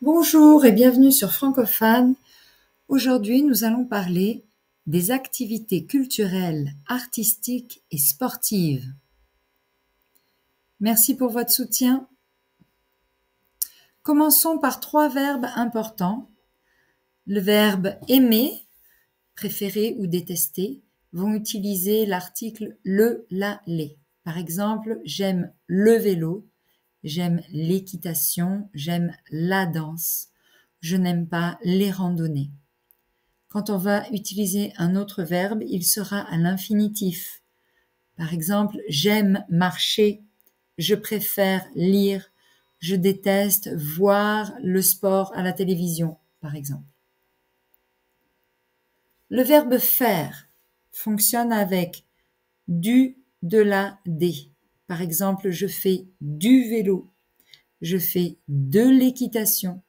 Bonjour et bienvenue sur Francophone. Aujourd'hui, nous allons parler des activités culturelles, artistiques et sportives. Merci pour votre soutien. Commençons par 3 verbes importants. Le verbe aimer, préférer ou détester, vont utiliser l'article le, la, les. Par exemple, j'aime le vélo, j'aime l'équitation, j'aime la danse, je n'aime pas les randonnées. Quand on va utiliser un autre verbe, il sera à l'infinitif. Par exemple, j'aime marcher, je préfère lire, je déteste voir le sport à la télévision, par exemple. Le verbe faire fonctionne avec du, de la, des. Par exemple, je fais du vélo, je fais de l'équitation,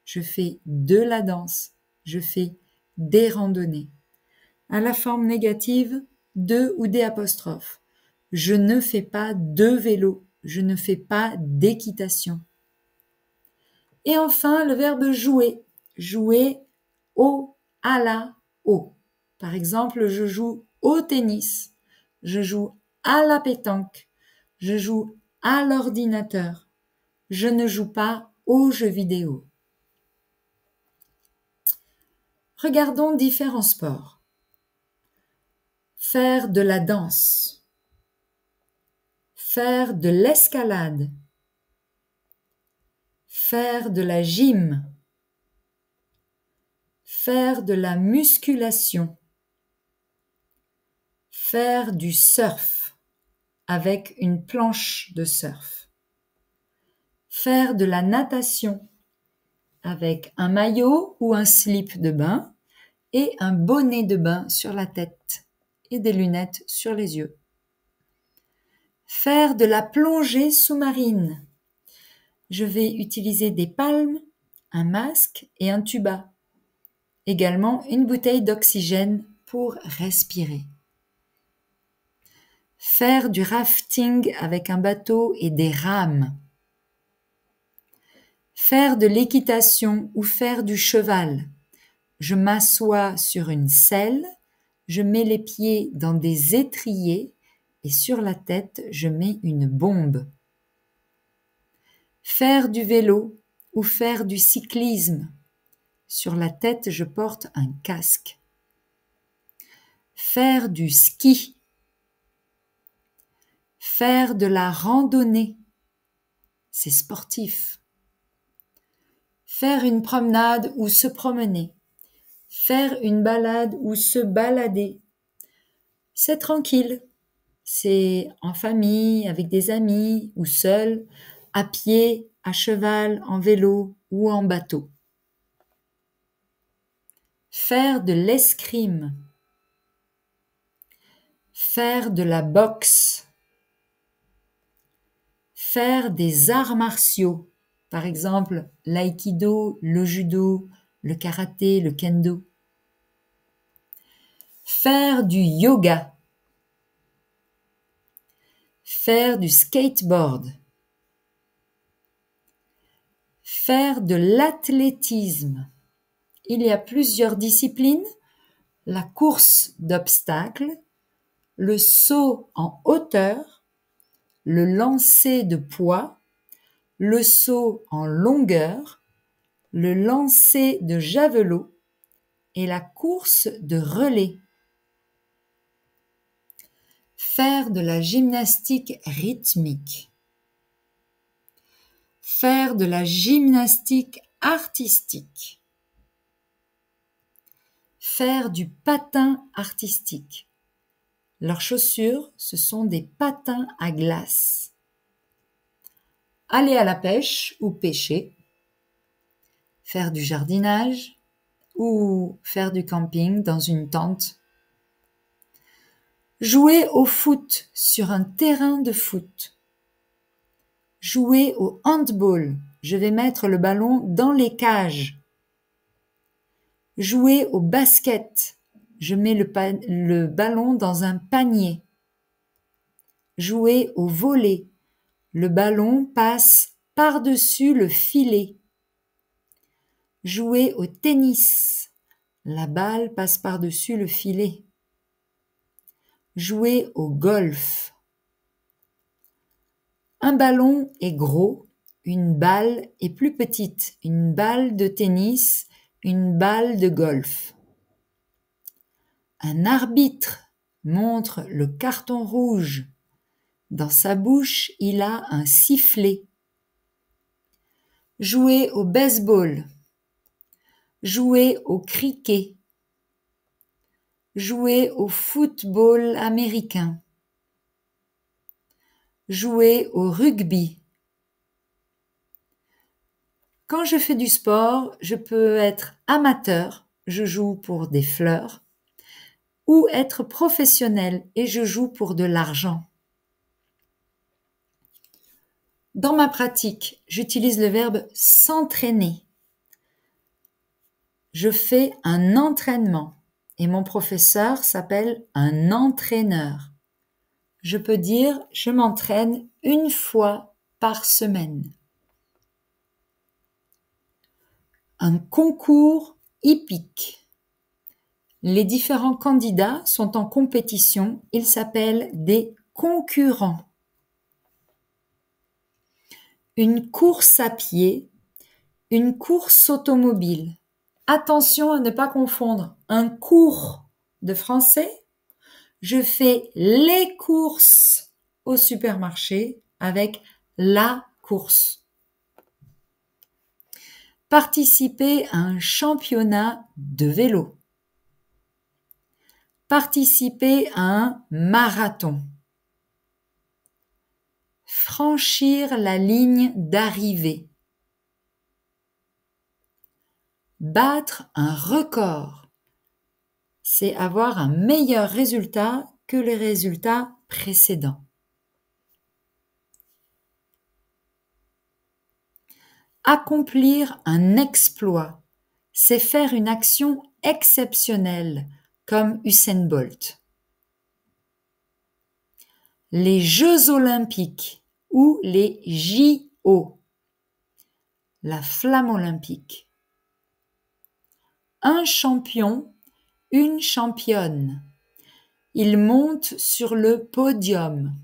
je fais de la danse, je fais des randonnées. À la forme négative, de ou des apostrophes. Je ne fais pas de vélo, je ne fais pas d'équitation. Et enfin, le verbe jouer. Jouer au, à la, au. Par exemple, je joue au tennis, je joue à la pétanque, je joue à l'ordinateur, je ne joue pas aux jeux vidéo. Regardons différents sports. Faire de la danse, faire de l'escalade, faire de la gym, faire de la musculation, faire du surf avec une planche de surf, faire de la natation avec un maillot ou un slip de bain et un bonnet de bain sur la tête et des lunettes sur les yeux. Faire de la plongée sous-marine. Je vais utiliser des palmes, un masque et un tuba. Également une bouteille d'oxygène pour respirer. Faire du rafting avec un bateau et des rames. Faire de l'équitation ou faire du cheval. Je m'assois sur une selle, je mets les pieds dans des étriers et sur la tête, je mets une bombe. Faire du vélo ou faire du cyclisme. Sur la tête, je porte un casque. Faire du ski. Faire de la randonnée. C'est sportif. Faire une promenade ou se promener. Faire une balade ou se balader. C'est tranquille. C'est en famille, avec des amis ou seul, à pied, à cheval, en vélo ou en bateau. Faire de l'escrime. Faire de la boxe. Faire des arts martiaux. Par exemple, l'aïkido, le judo, le karaté, le kendo. Faire du yoga. Faire du skateboard. Faire de l'athlétisme. Il y a plusieurs disciplines, la course d'obstacles, le saut en hauteur, le lancer de poids, le saut en longueur, le lancer de javelot et la course de relais. Faire de la gymnastique rythmique. Faire de la gymnastique artistique. Faire du patin artistique. Leurs chaussures, ce sont des patins à glace. Aller à la pêche ou pêcher. Faire du jardinage ou faire du camping dans une tente. Jouer au foot sur un terrain de foot. Jouer au handball. Je vais mettre le ballon dans les cages. Jouer au basket. Je mets le ballon dans un panier. Jouer au volley. Le ballon passe par-dessus le filet. Jouer au tennis. La balle passe par-dessus le filet. Jouer au golf. Un ballon est gros, une balle est plus petite. Une balle de tennis, une balle de golf. Un arbitre montre le carton rouge. Dans sa bouche, il a un sifflet. Jouer au baseball. Jouer au cricket. Jouer au football américain. Jouer au rugby. Quand je fais du sport, je peux être amateur, je joue pour des fleurs, ou être professionnel et je joue pour de l'argent. Dans ma pratique, j'utilise le verbe s'entraîner. Je fais un entraînement et mon professeur s'appelle un entraîneur. Je peux dire je m'entraîne 1 fois par semaine. Un concours hippique. Les différents candidats sont en compétition, ils s'appellent des concurrents. Une course à pied, une course automobile. Attention à ne pas confondre un cours de français. Je fais les courses au supermarché avec la course. Participer à un championnat de vélo. Participer à un marathon. Franchir la ligne d'arrivée. Battre un record. C'est avoir un meilleur résultat que les résultats précédents. Accomplir un exploit, c'est faire une action exceptionnelle, comme Usain Bolt. Les Jeux olympiques ou les JO, la flamme olympique. Un champion, une championne. Il monte sur le podium.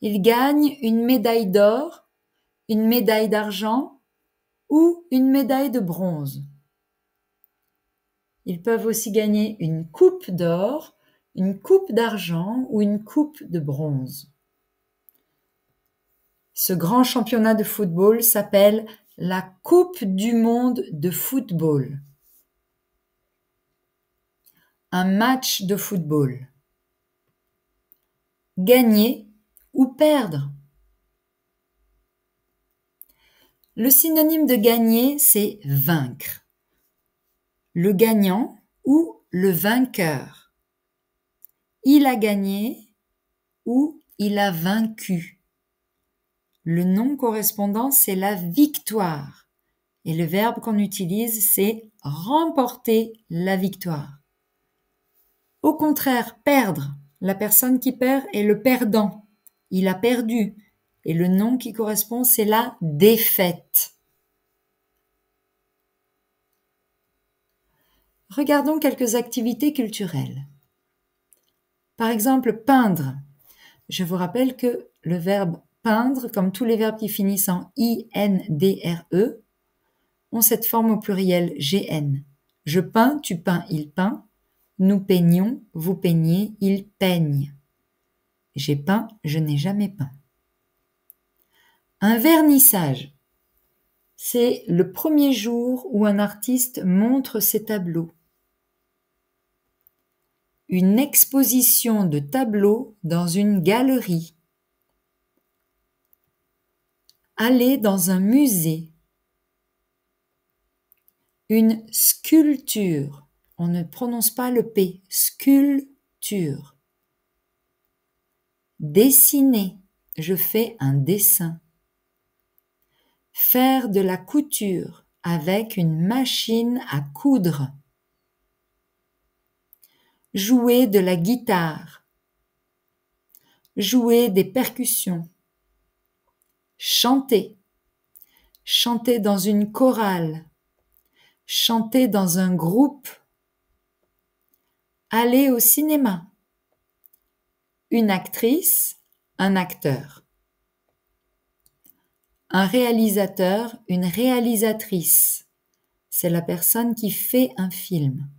Il gagne une médaille d'or, une médaille d'argent ou une médaille de bronze. Ils peuvent aussi gagner une coupe d'or, une coupe d'argent ou une coupe de bronze. Ce grand championnat de football s'appelle la Coupe du monde de football. Un match de football. Gagner ou perdre. Le synonyme de gagner, c'est vaincre. Le gagnant ou le vainqueur. Il a gagné ou il a vaincu. Le nom correspondant, c'est la victoire. Et le verbe qu'on utilise, c'est remporter la victoire. Au contraire, perdre. La personne qui perd est le perdant. Il a perdu. Et le nom qui correspond, c'est la défaite. Regardons quelques activités culturelles. Par exemple, peindre. Je vous rappelle que le verbe peindre, comme tous les verbes qui finissent en INDRE, ont cette forme au pluriel GN. Je peins, tu peins, il peint. Nous peignons, vous peignez, il peigne. J'ai peint, je n'ai jamais peint. Un vernissage, c'est le premier jour où un artiste montre ses tableaux. Une exposition de tableaux dans une galerie. Aller dans un musée. Une sculpture. On ne prononce pas le P. Sculpture. Dessiner. Je fais un dessin. Faire de la couture avec une machine à coudre. Jouer de la guitare. Jouer des percussions. Chanter. chanter dans une chorale, chanter dans un groupe, aller au cinéma, une actrice, un acteur, un réalisateur, une réalisatrice, c'est la personne qui fait un film.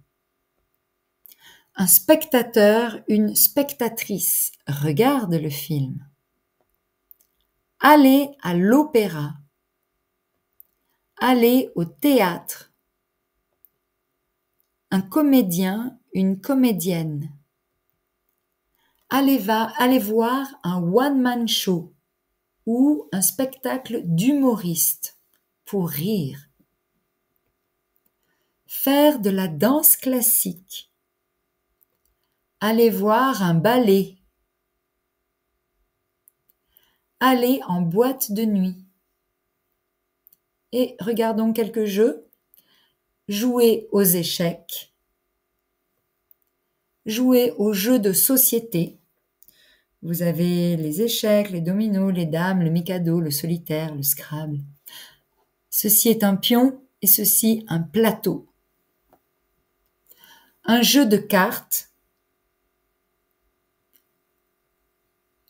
Un spectateur, une spectatrice, regarde le film. Aller à l'opéra, aller au théâtre. Un comédien, une comédienne. Aller voir un one-man show ou un spectacle d'humoriste pour rire. Faire de la danse classique. Aller voir un ballet. Aller en boîte de nuit. Et regardons quelques jeux. Jouer aux échecs. Jouer aux jeux de société. Vous avez les échecs, les dominos, les dames, le mikado, le solitaire, le Scrabble. Ceci est un pion et ceci un plateau. Un jeu de cartes.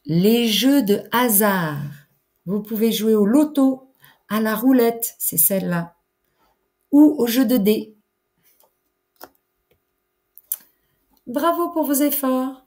Les jeux de hasard. Vous pouvez jouer au loto, à la roulette, c'est celle-là, ou au jeu de dés. Bravo pour vos efforts!